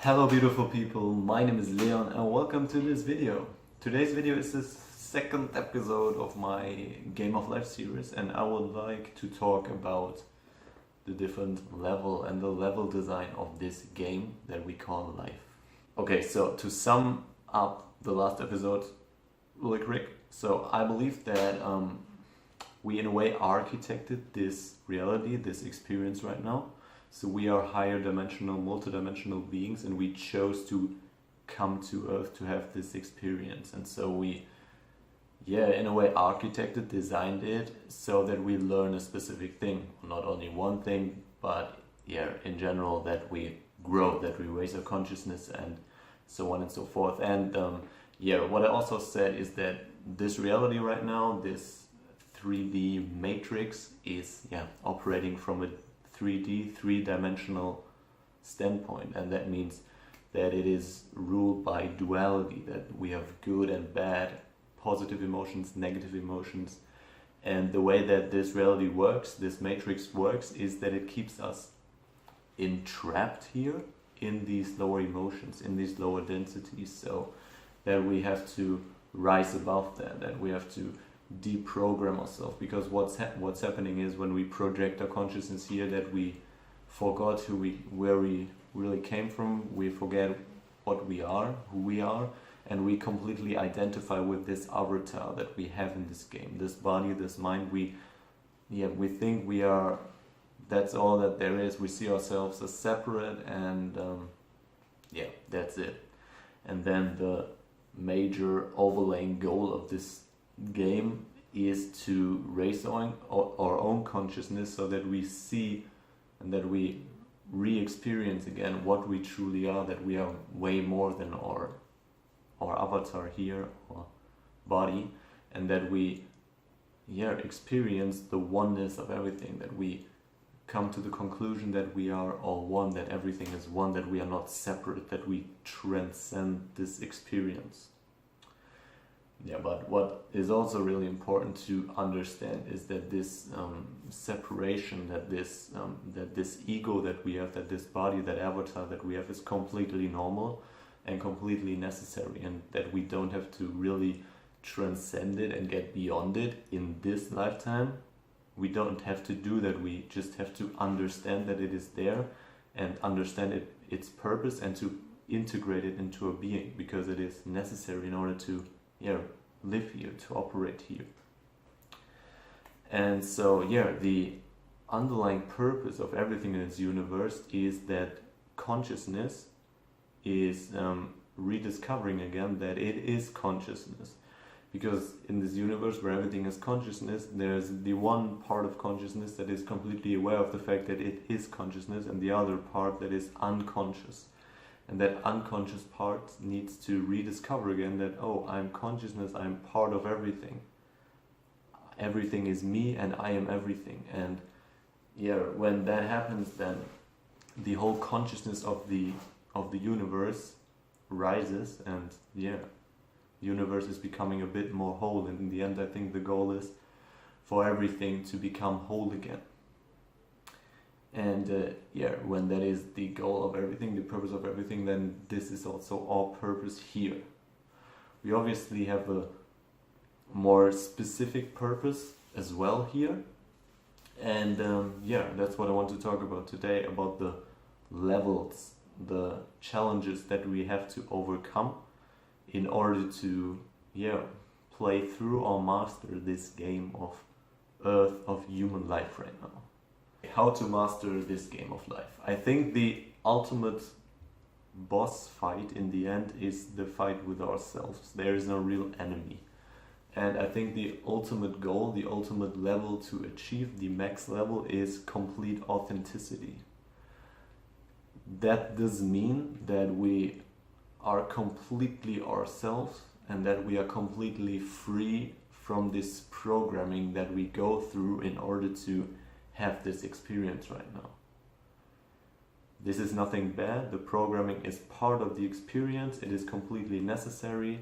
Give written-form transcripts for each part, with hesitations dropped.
Hello beautiful people, my name is Leon and welcome to this video. Today's video is the second episode of my Game of Life series, and I would like to talk about the different level and the level design of this game that we call life. Okay, so to sum up the last episode really quick. So I believe that we in a way architected this reality, this experience right now. So we are higher dimensional, multidimensional beings, and we chose to come to Earth to have this experience. And so we, in a way architected, designed it so that we learn a specific thing. Not only one thing, but in general, that we grow, that we raise our consciousness and so on and so forth. And what I also said is that this reality right now, this 3D matrix is operating from a 3D, three-dimensional standpoint, and that means that it is ruled by duality, that we have good and bad, positive emotions, negative emotions. And the way that this reality works, this matrix works, is that it keeps us entrapped here in these lower emotions, in these lower densities, so that we have to rise above that we have to deprogram ourselves, because what's happening is when we project our consciousness here, that we forgot where we really came from, we forget what we are, who we are, and we completely identify with this avatar that we have in this game, this body, this mind. We think we are, that's all that there is. We see ourselves as separate, and that's it. And then the major overlaying goal of this game is to raise our own consciousness, so that we see and that we re-experience again what we truly are, that we are way more than our avatar here, or body, and that we experience the oneness of everything, that we come to the conclusion that we are all one, that everything is one, that we are not separate, that we transcend this experience. But what is also really important to understand is that this separation, that this ego that we have, that this body, that avatar that we have, is completely normal and completely necessary, and that we don't have to really transcend it and get beyond it in this lifetime. We don't have to do that. We just have to understand that it is there and understand its purpose, and to integrate it into a being, because it is necessary in order to live here, to operate here. And so the underlying purpose of everything in this universe is that consciousness is rediscovering again that it is consciousness. Because in this universe where everything is consciousness, there's the one part of consciousness that is completely aware of the fact that it is consciousness, and the other part that is unconscious. And that unconscious part needs to rediscover again that, oh, I'm consciousness, I'm part of everything. Everything is me, and I am everything. And when that happens, then the whole consciousness of the universe rises, and the universe is becoming a bit more whole. And in the end, I think the goal is for everything to become whole again. And when that is the goal of everything, the purpose of everything, then this is also our purpose here. We obviously have a more specific purpose as well here. And that's what I want to talk about today, about the levels, the challenges that we have to overcome in order to play through or master this game of Earth, of human life right now. How to master this game of life. I think the ultimate boss fight in the end is the fight with ourselves. There is no real enemy. And I think the ultimate goal, the ultimate level to achieve, the max level, is complete authenticity. That does mean that we are completely ourselves, and that we are completely free from this programming that we go through in order to have this experience right now. This is nothing bad. The programming is part of the experience. It is completely necessary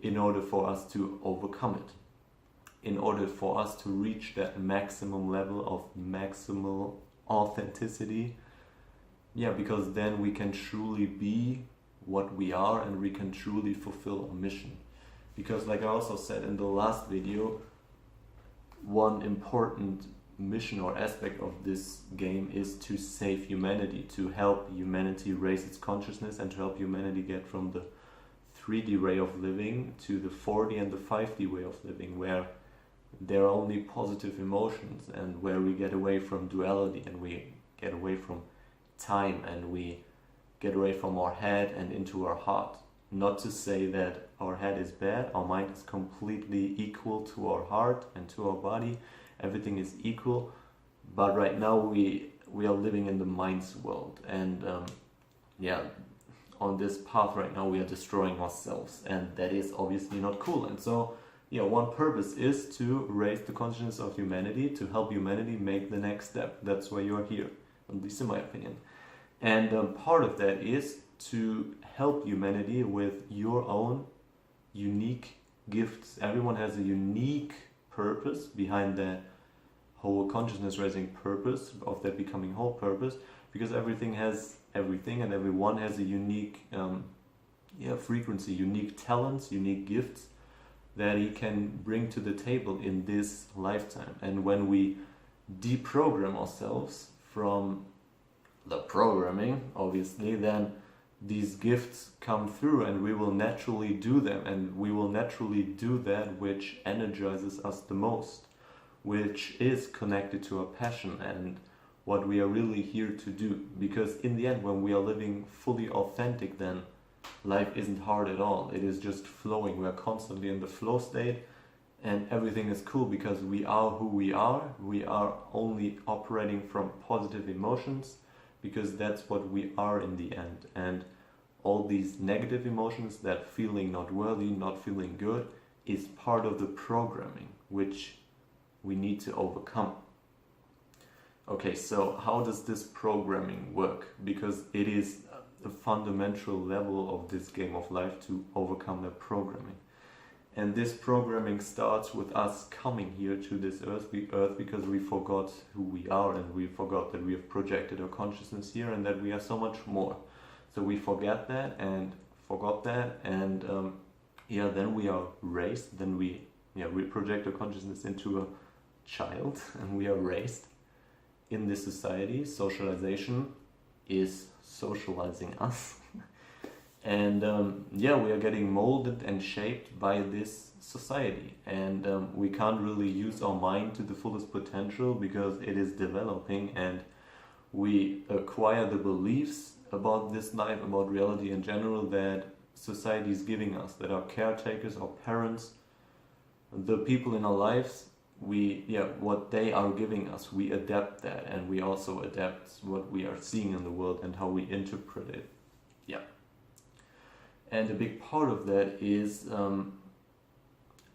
in order for us to overcome it, in order for us to reach that maximum level of maximal authenticity because then we can truly be what we are and we can truly fulfill our mission. Because like I also said in the last video, one important mission or aspect of this game is to save humanity, to help humanity raise its consciousness and to help humanity get from the 3D way of living to the 4D and the 5D way of living, where there are only positive emotions and where we get away from duality and we get away from time and we get away from our head and into our heart. Not to say that our head is bad, our mind is completely equal to our heart and to our body, everything is equal, but right now we are living in the mind's world, and on this path right now we are destroying ourselves, and that is obviously not cool. And so one purpose is to raise the consciousness of humanity, to help humanity make the next step. That's why you are here, at least in my opinion. And part of that is to help humanity with your own unique gifts. Everyone has a unique purpose behind that whole consciousness raising purpose, of that becoming whole purpose, because everything has everything and everyone has a unique frequency, unique talents, unique gifts that he can bring to the table in this lifetime. And when we deprogram ourselves from the programming, obviously, then these gifts come through and we will naturally do them, and we will naturally do that which energizes us the most, which is connected to our passion and what we are really here to do. Because in the end, when we are living fully authentic, then life isn't hard at all. It is just flowing. We are constantly in the flow state and everything is cool because we are who we are. We are only operating from positive emotions because that's what we are in the end. And all these negative emotions, that feeling not worthy, not feeling good, is part of the programming which we need to overcome. Okay, so how does this programming work? Because it is a fundamental level of this game of life to overcome that programming. And this programming starts with us coming here to this earth because we forgot who we are, and we forgot that we have projected our consciousness here and that we are so much more. So we forgot that, and then we are raised, then we project our consciousness into a child and we are raised in this society. Socialization is socializing us. And we are getting molded and shaped by this society, and we can't really use our mind to the fullest potential because it is developing, and we acquire the beliefs about this life, about reality in general, that society is giving us, that our caretakers, our parents, the people in our lives, what they are giving us, we adapt that, and we also adapt what we are seeing in the world and how we interpret it. And a big part of that is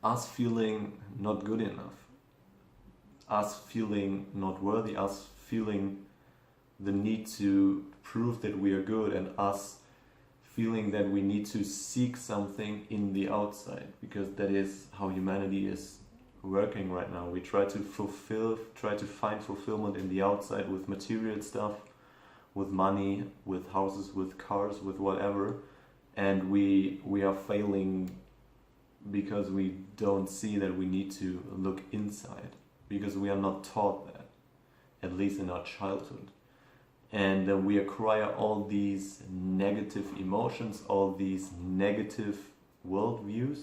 us feeling not good enough, us feeling not worthy, us feeling the need to prove that we are good, and us feeling that we need to seek something in the outside, because that is how humanity is working right now. We try to find fulfillment in the outside with material stuff, with money, with houses, with cars, with whatever. And we are failing because we don't see that we need to look inside, because we are not taught that, at least in our childhood. And we acquire all these negative emotions, all these negative worldviews.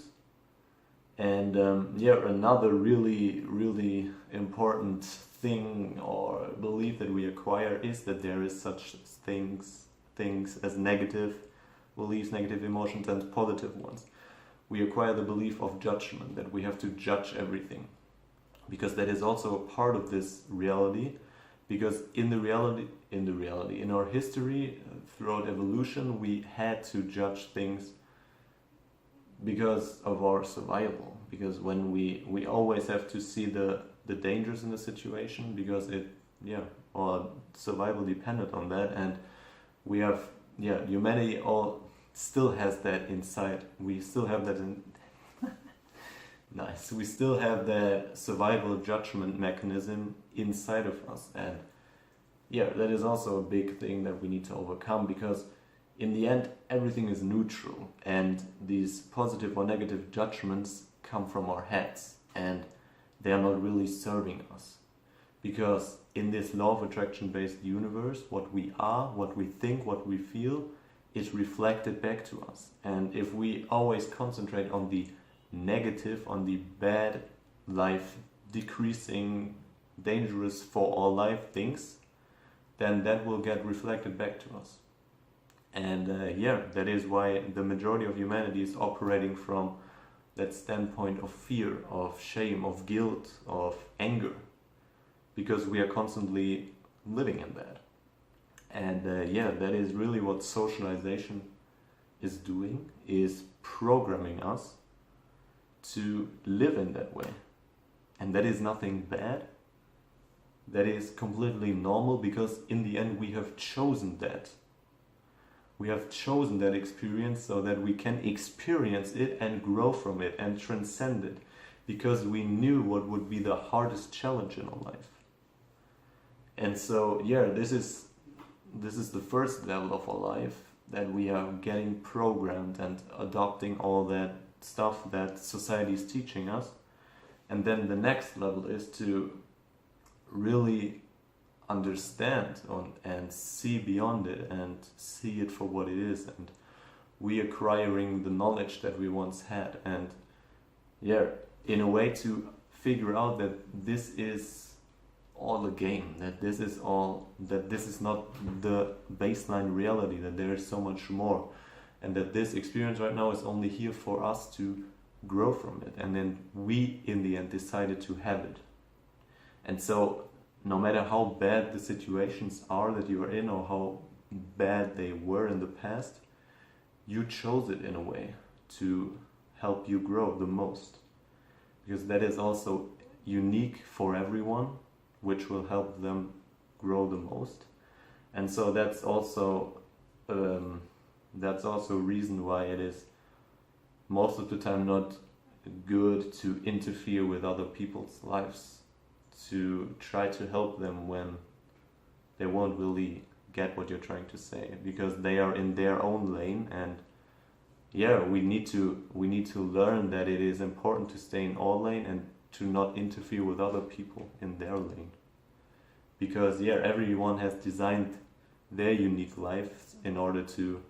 And another really, really important thing or belief that we acquire is that there is such things as negative beliefs, negative emotions, and positive ones. We acquire the belief of judgment, that we have to judge everything, because that is also a part of this reality. Because in our history, throughout evolution, we had to judge things because of our survival. Because when we always have to see the dangers in the situation, because our survival depended on that, and we have humanity all still has that inside. We still have that in nice. We still have that survival judgment mechanism inside of us, and yeah, that is also a big thing that we need to overcome, because in the end everything is neutral, and these positive or negative judgments come from our heads, and they are not really serving us. Because in this law of attraction based universe, what we are, what we think, what we feel is reflected back to us. And if we always concentrate on the negative, on the bad, life decreasing, dangerous for all life things, then that will get reflected back to us. And yeah, that is why the majority of humanity is operating from that standpoint of fear, of shame, of guilt, of anger, because we are constantly living in that. And yeah, that is really what socialization is doing, is programming us to live in that way. And that is nothing bad. That is completely normal, because in the end we have chosen that. We have chosen that experience so that we can experience it and grow from it and transcend it, because we knew what would be the hardest challenge in our life. And so yeah, this is the first level of our life, that we are getting programmed and adopting all that stuff that society is teaching us. And then the next level is to really understand and see beyond it and see it for what it is, and we acquiring the knowledge that we once had, and yeah, in a way to figure out that this is all a game, that this is not the baseline reality, that there is so much more, and that this experience right now is only here for us to grow from it, and then we in the end decided to have it. And so no matter how bad the situations are that you are in, or how bad they were in the past, you chose it in a way to help you grow the most, because that is also unique for everyone, which will help them grow the most. And so that's also a reason why it is most of the time not good to interfere with other people's lives, to try to help them when they won't really get what you're trying to say, because they are in their own lane. And yeah, we need to learn that it is important to stay in our lane and to not interfere with other people in their lane, because yeah, everyone has designed their unique lives in order to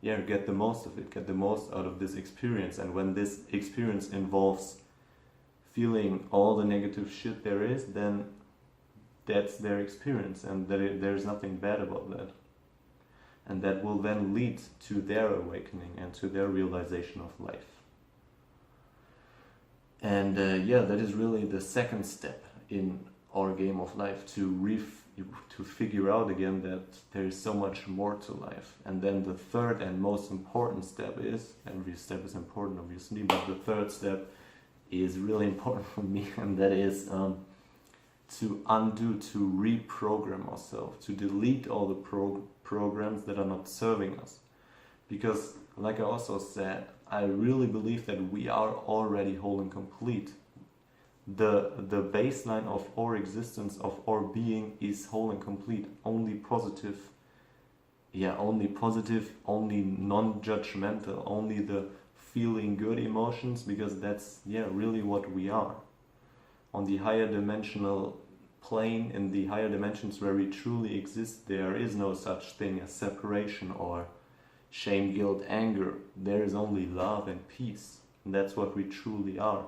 get the most of it, get the most out of this experience. And when this experience involves feeling all the negative shit there is, then that's their experience, and there's nothing bad about that. And that will then lead to their awakening and to their realization of life. And yeah, that is really the second step in our game of life, to figure out again that there is so much more to life. And then the third and most important step is, every step is important obviously, but the third step is really important for me, and that is to reprogram ourselves, to delete all the programs that are not serving us. Because like I also said, I really believe that we are already whole and complete. The baseline of our existence, of our being, is whole and complete. Only positive, only non-judgmental, only the feeling good emotions, because that's really what we are. On the higher dimensional plane, in the higher dimensions where we truly exist, there is no such thing as separation or shame, guilt, anger. There is only love and peace, and that's what we truly are.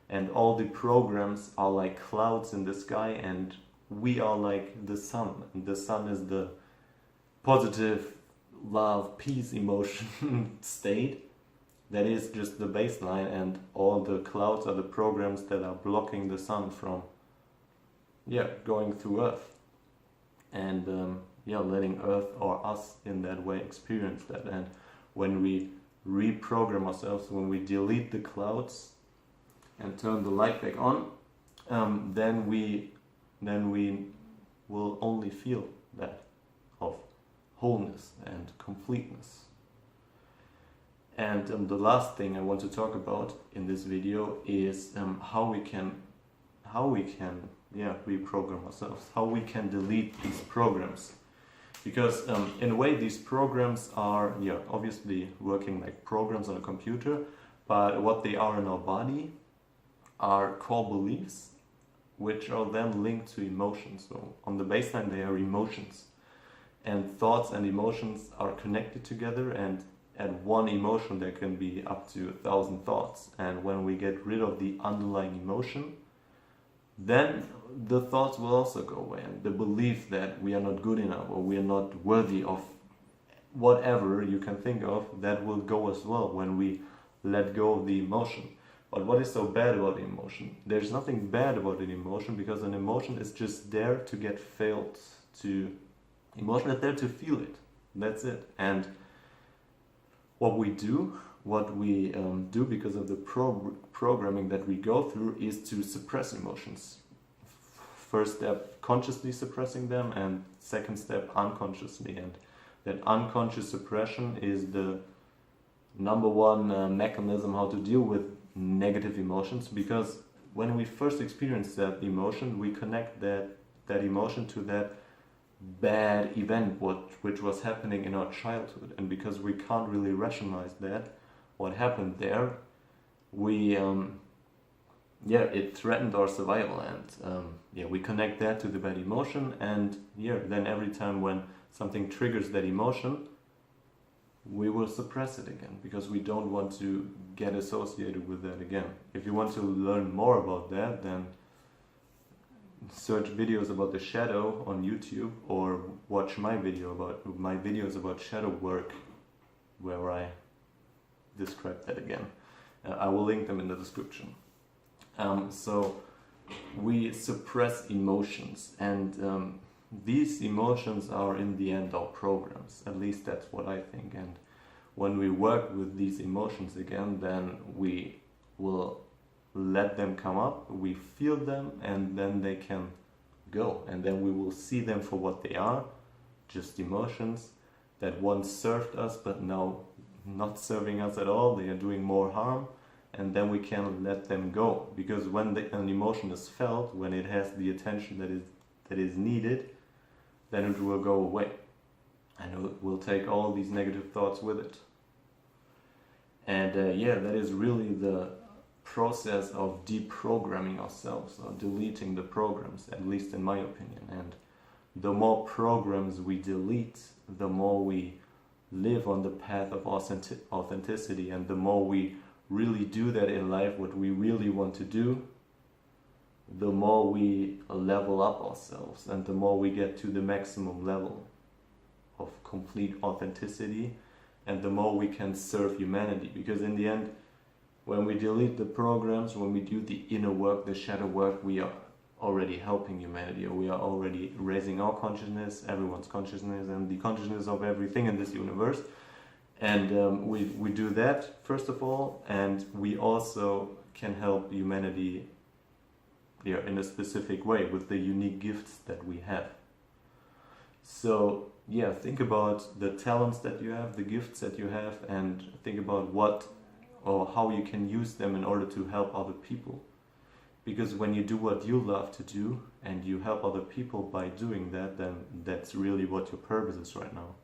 And all the programs are like clouds in the sky, and we are like the sun, and the sun is the positive love, peace emotion state. That is just the baseline, and all the clouds are the programs that are blocking the sun from going through Earth, and letting Earth or us in that way experience that. And when we reprogram ourselves, when we delete the clouds and turn the light back on, then we will only feel that of wholeness and completeness. And the last thing I want to talk about in this video is how how we can reprogram ourselves, how we can delete these programs. Because in a way these programs are obviously working like programs on a computer, but what they are in our body are core beliefs which are then linked to emotions. So on the baseline they are emotions, and thoughts and emotions are connected together, and at one emotion there can be up to 1,000 thoughts. And when we get rid of the underlying emotion, then the thoughts will also go away, and the belief that we are not good enough or we are not worthy of whatever you can think of, that will go as well when we let go of the emotion. But what is so bad about the emotion? There's nothing bad about an emotion, because an emotion is just there to get felt. Emotion is there to feel it. That's it. And what we do because of the programming that we go through is to suppress emotions. First step, consciously suppressing them, and second step, unconsciously. And that unconscious suppression is the number one mechanism how to deal with negative emotions, because when we first experience that emotion, we connect that emotion to that bad event which was happening in our childhood. And because we can't really rationalize that, what happened there, it threatened our survival, and we connect that to the bad emotion, and then every time when something triggers that emotion, we will suppress it again, because we don't want to get associated with that again. If you want to learn more about that, then search videos about the shadow on YouTube, or watch my videos about shadow work, where I describe that again. I will link them in the description. So we suppress emotions, and these emotions are in the end our programs. At least that's what I think. And when we work with these emotions again, then we will let them come up, we feel them, and then they can go. And then we will see them for what they are, just emotions that once served us but now not serving us at all. They are doing more harm, and then we can let them go. Because when an emotion is felt, when it has the attention that is needed, then it will go away, and it will take all these negative thoughts with it. And that is really the process of deprogramming ourselves, or deleting the programs, at least in my opinion. And the more programs we delete, the more we live on the path of authenticity, and the more we really do that in life, what we really want to do, the more we level up ourselves, and the more we get to the maximum level of complete authenticity, and the more we can serve humanity. Because in the end, when we delete the programs, when we do the inner work, the shadow work, we are already helping humanity, or we are already raising our consciousness, everyone's consciousness, and the consciousness of everything in this universe. And we do that, first of all, and we also can help humanity in a specific way with the unique gifts that we have. So think about the talents that you have, the gifts that you have, and think about what or how you can use them in order to help other people. Because when you do what you love to do, and you help other people by doing that, then that's really what your purpose is right now.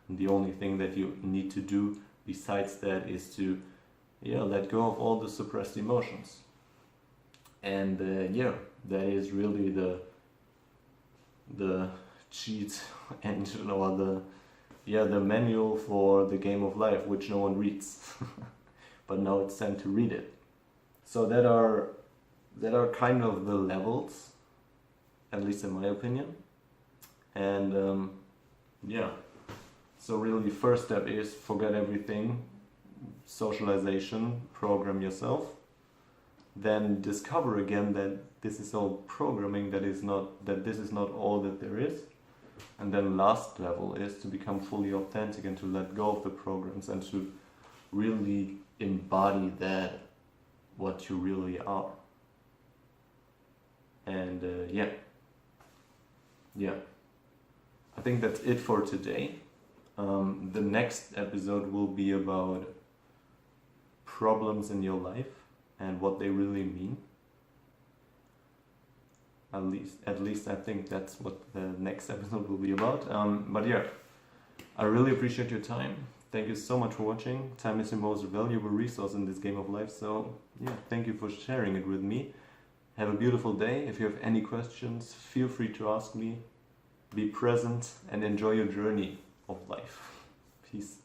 And the only thing that you need to do besides that is to let go of all the suppressed emotions. And that is really the cheat engine, or the manual for the game of life, which no one reads. But now it's time to read it. So that are kind of the levels, at least in my opinion. And so really first step is forget everything, socialization, program yourself. Then discover again that this is all programming, that this is not all that there is. And then last level is to become fully authentic, and to let go of the programs, and to really embody that, what you really are. And I think that's it for today. The next episode will be about problems in your life and what they really mean. At least I think that's what the next episode will be about. But yeah, I really appreciate your time. Thank you so much for watching. Time is your most valuable resource in this game of life. So yeah, thank you for sharing it with me. Have a beautiful day. If you have any questions, feel free to ask me. Be present and enjoy your journey of life. Peace.